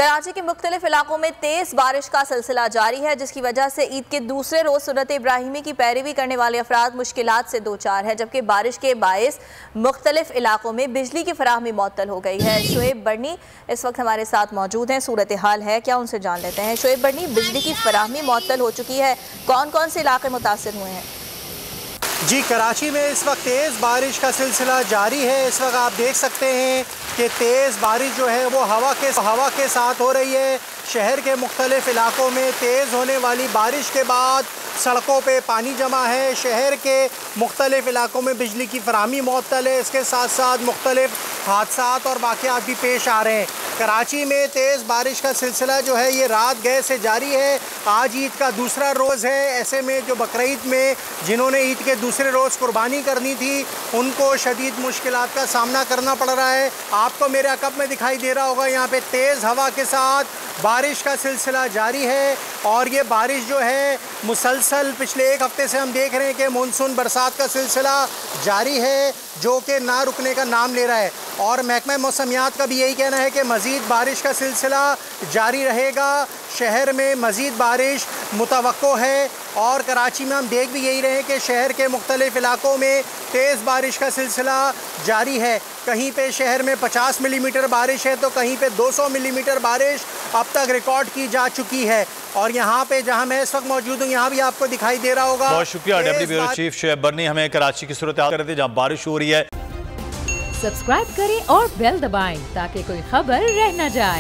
कराची के मुख्तलिफ इलाकों में तेज बारिश का सिलसिला जारी है, जिसकी वजह से ईद के दूसरे रोज सुन्नत इब्राहिमी की पैरवी करने वाले अफराद मुश्किलात से दो चार है, जबकि बारिश के बायस मुख्तलिफ इलाकों में बिजली की फराहमी मुअत्तल हो गई है। शोएब बर्नी इस वक्त हमारे साथ मौजूद हैं, सूरत हाल है क्या उनसे जान लेते हैं। शोएब बर्नी, बिजली की फराहमी मुअत्तल हो चुकी है, कौन कौन से इलाके मुतासिर हुए हैं? जी, कराची में इस वक्त तेज़ बारिश का सिलसिला जारी है। इस वक्त आप देख सकते हैं कि तेज़ बारिश जो है वो हवा के साथ हो रही है। शहर के मुख्तलिफ इलाकों में तेज़ होने वाली बारिश के बाद सड़कों पे पानी जमा है। शहर के मुख्तलिफ इलाकों में बिजली की फराहमी मुअत्तल है। इसके साथ साथ मुख्तलिफ हादसात और वाक़यात भी पेश आ रहे हैं। कराची में तेज़ बारिश का सिलसिला जो है ये रात गए से जारी है। आज ईद का दूसरा रोज़ है। ऐसे में जो बकरीद में जिन्होंने ईद के दूसरे रोज़ कुर्बानी करनी थी उनको शदीद मुश्किलात का सामना करना पड़ रहा है। आपको मेरे अक़ब में दिखाई दे रहा होगा, यहाँ पे तेज़ हवा के साथ बारिश का सिलसिला जारी है। और ये बारिश जो है मुसलसल पिछले एक हफ़्ते से हम देख रहे हैं कि मानसून बरसात का सिलसिला जारी है, जो कि ना रुकने का नाम ले रहा है। और महकमा मौसमियात का भी यही कहना है कि मज़ीद बारिश का सिलसिला जारी रहेगा। शहर में मज़ीद बारिश मुतवक्को है। और कराची में हम देख भी यही रहे हैं कि शहर के मुख्तलिफ इलाकों में तेज़ बारिश का सिलसिला जारी है। कहीं पे शहर में 50 मिलीमीटर बारिश है तो कहीं पे 200 मिलीमीटर बारिश अब तक रिकॉर्ड की जा चुकी है। और यहाँ पे जहाँ मैं इस वक्त मौजूद हूँ यहाँ भी आपको दिखाई दे रहा होगा। बहुत शुक्रिया डिप्टी ब्यूरो चीफ शोएब बर्नी, हमें कराची की सूरत हाल कर रहे थे जहाँ बारिश हो रही है। सब्सक्राइब करें और बेल दबाएं ताकि कोई खबर रह न जाए।